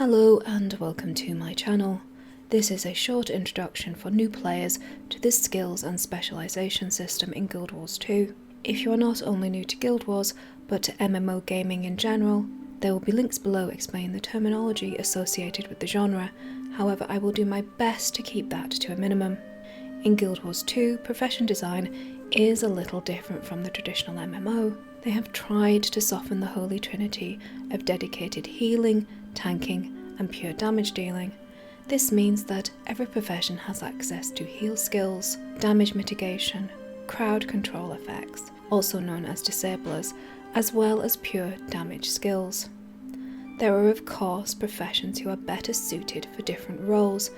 Hello and welcome to my channel. This is a short introduction for new players to the skills and specialization system in Guild Wars 2. If you are not only new to Guild Wars, but to MMO gaming in general, there will be links below explaining the terminology associated with the genre. However, I will do my best to keep that to a minimum. In Guild Wars 2, profession design is a little different from the traditional MMO. They have tried to soften the holy trinity of dedicated healing, tanking, and pure damage dealing. This means that every profession has access to heal skills, damage mitigation, crowd control effects, also known as disablers, as well as pure damage skills. There are of course professions who are better suited for different roles,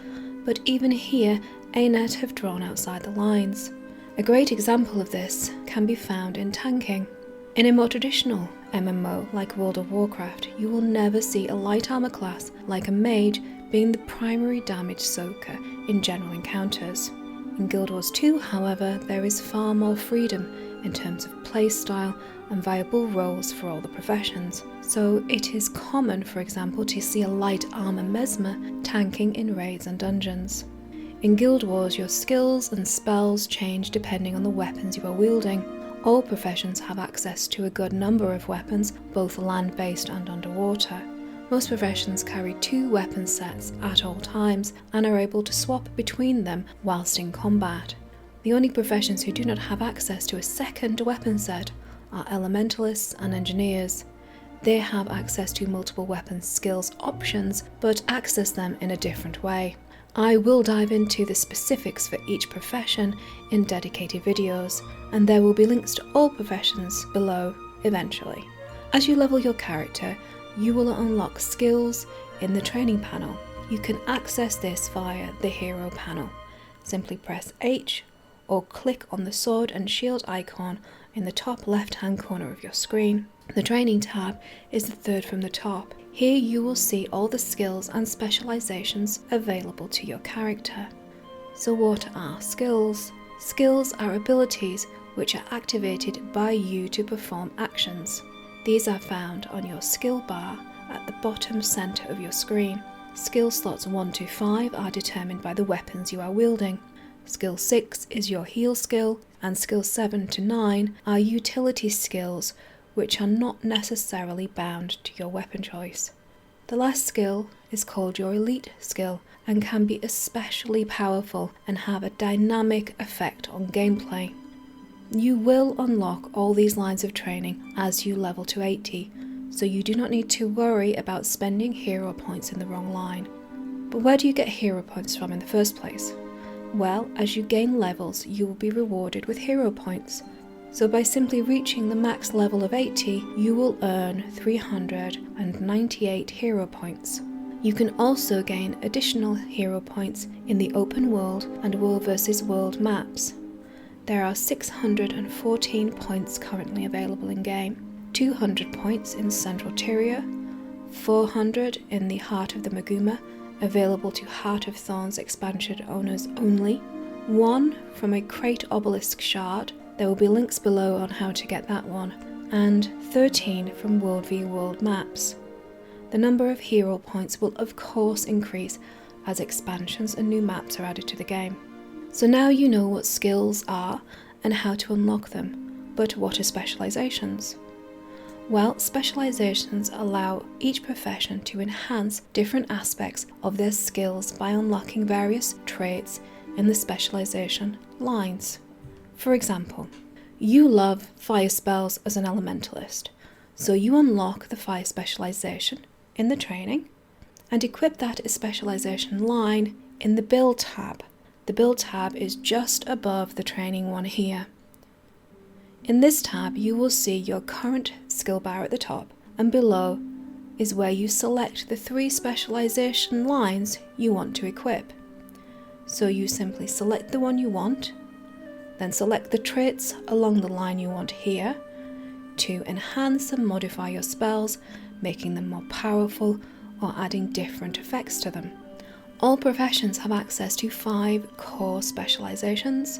but even here ANET have drawn outside the lines. A great example of this can be found in tanking. In a more traditional MMO like World of Warcraft, you will never see a light armor class like a mage being the primary damage soaker in general encounters. In Guild Wars 2, however, there is far more freedom in terms of playstyle and viable roles for all the professions. So it is common, for example, to see a light armor mesmer tanking in raids and dungeons. In Guild Wars, your skills and spells change depending on the weapons you are wielding. All professions have access to a good number of weapons, both land-based and underwater. Most professions carry 2 weapon sets at all times and are able to swap between them whilst in combat. The only professions who do not have access to a second weapon set are elementalists and engineers. They have access to multiple weapon skills options, but access them in a different way. I will dive into the specifics for each profession in dedicated videos, and there will be links to all professions below eventually. As you level your character, you will unlock skills in the training panel. You can access this via the hero panel. Simply press H or click on the sword and shield icon in the top left hand corner of your screen. The training tab is the third from the top. Here you will see all the skills and specializations available to your character. So what are skills? Skills are abilities which are activated by you to perform actions. These are found on your skill bar at the bottom center of your screen. Skill slots 1 to 5 are determined by the weapons you are wielding. Skill 6 is your heal skill, and skill 7 to 9 are utility skills which are not necessarily bound to your weapon choice. The last skill is called your elite skill and can be especially powerful and have a dynamic effect on gameplay. You will unlock all these lines of training as you level to 80, so you do not need to worry about spending hero points in the wrong line. But where do you get hero points from in the first place? Well, as you gain levels, you will be rewarded with hero points. So by simply reaching the max level of 80, you will earn 398 hero points. You can also gain additional hero points in the open world and world versus world maps. There are 614 points currently available in game, 200 points in Central Tyria, 400 in the Heart of the Maguma, available to Heart of Thorns expansion owners only, 1 from a Crate Obelisk shard. There will be links below on how to get that one, and 13 from World v World maps. The number of hero points will of course increase as expansions and new maps are added to the game. So now you know what skills are and how to unlock them, but what are specializations? Well, specializations allow each profession to enhance different aspects of their skills by unlocking various traits in the specialization lines. For example, you love fire spells as an elementalist, so you unlock the fire specialization in the training and equip that specialization line in the build tab. The build tab is just above the training one here. In this tab, you will see your current skill bar at the top, and below is where you select the 3 specialization lines you want to equip. So you simply select the one you want, then select the traits along the line you want here to enhance and modify your spells, making them more powerful or adding different effects to them. All professions have access to 5 core specializations,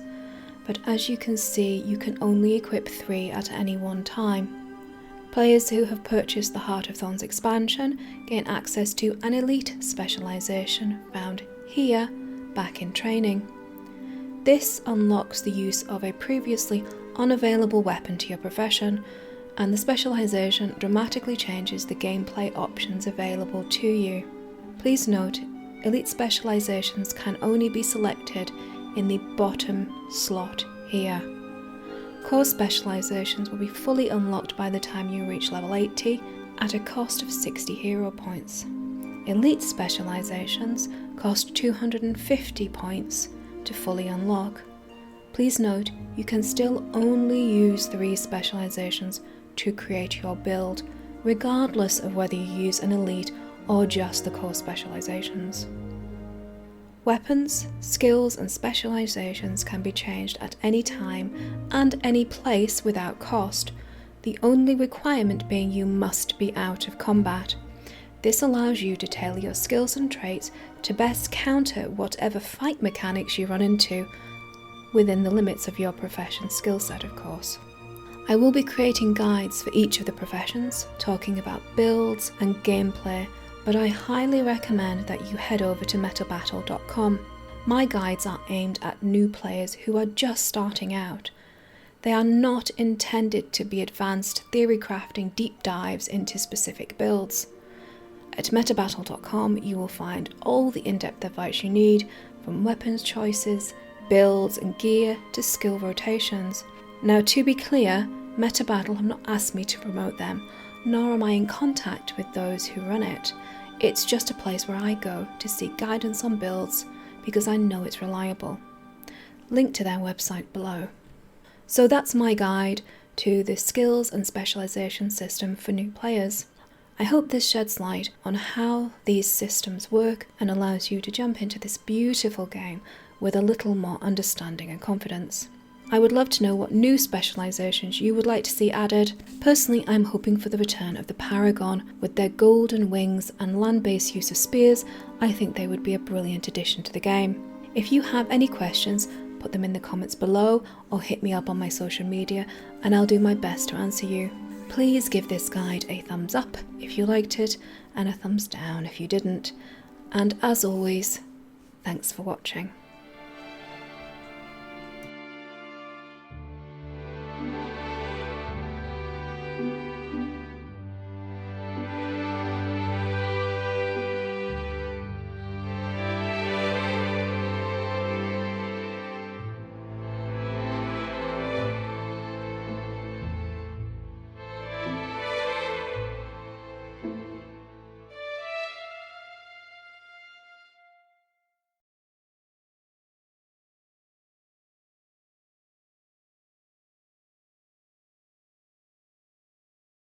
but as you can see, you can only equip 3 at any one time. Players who have purchased the Heart of Thorns expansion gain access to an elite specialization found here, back in training. This unlocks the use of a previously unavailable weapon to your profession, and the specialization dramatically changes the gameplay options available to you. Please note, elite specializations can only be selected in the bottom slot here. Core specializations will be fully unlocked by the time you reach level 80 at a cost of 60 hero points. Elite specializations cost 250 points to fully unlock. Please note, you can still only use 3 specializations to create your build, regardless of whether you use an elite or just the core specializations. Weapons, skills and specializations can be changed at any time and any place without cost, the only requirement being you must be out of combat. This allows you to tailor your skills and traits to best counter whatever fight mechanics you run into, within the limits of your profession's skill set, of course. I will be creating guides for each of the professions, talking about builds and gameplay, but I highly recommend that you head over to metabattle.com. My guides are aimed at new players who are just starting out. They are not intended to be advanced theory crafting deep dives into specific builds. At metabattle.com you will find all the in-depth advice you need, from weapons choices, builds and gear to skill rotations. Now, to be clear, Metabattle have not asked me to promote them, nor am I in contact with those who run it. It's just a place where I go to seek guidance on builds because I know it's reliable. Link to their website below. So that's my guide to the skills and specialization system for new players. I hope this sheds light on how these systems work and allows you to jump into this beautiful game with a little more understanding and confidence. I would love to know what new specializations you would like to see added. Personally, I'm hoping for the return of the Paragon. With their golden wings and land-based use of spears, I think they would be a brilliant addition to the game. If you have any questions, put them in the comments below or hit me up on my social media and I'll do my best to answer you. Please give this guide a thumbs up if you liked it and a thumbs down if you didn't. And as always, thanks for watching.